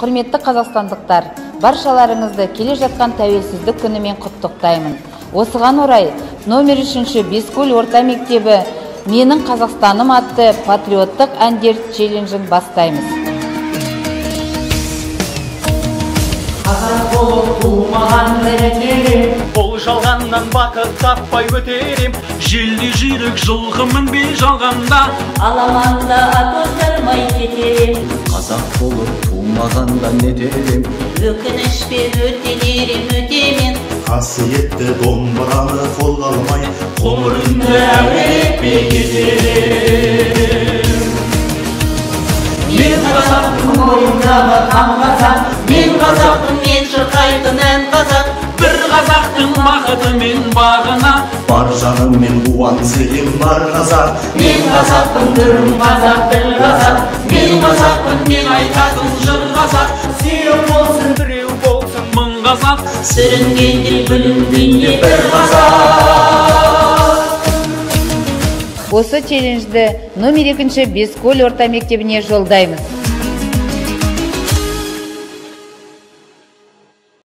Құрметті қазақстандықтар, баршаларыңызды келе жатқан тәуелсіздік күнімен құттықтаймын. Осыған орай номер 3 Бескөл орта мектебі «Менің Қазақстаным» атты патриоттық әндер челленджін бастаймыз. Қазақ болып туылмағанды етерем, бұл жалғаннан бақыт таппай өтерем. Желді жүйрік жылқы мінбей жалғанда, аламанда ат оздырмай кетерем. Қазақ болып туылмағанда не дерем, өкінішпен өтелерем өтемен. Қасиетті домбыраны қолға алмай, қоңыр үнді әуелетпей кетерем. Мен қазақтың бойындағы қан қазақ, мен қазақтың мен шырқайтын ән қазақ. Бір қазақтың бақыты мен бағына, бар жаныммен қуансем бар қазақ. Мен қазақтың түрім қазақ, тіл қазақ. мен қазақпын, мен айтатын жыр қазақ. Сүйеу болсын, біреу болсын, мың қазақ. Сүрінгенде бүлінгенде бір қазақ. Осы челленджді номер 2 Бескөл орта мектебіне жолдаймыз.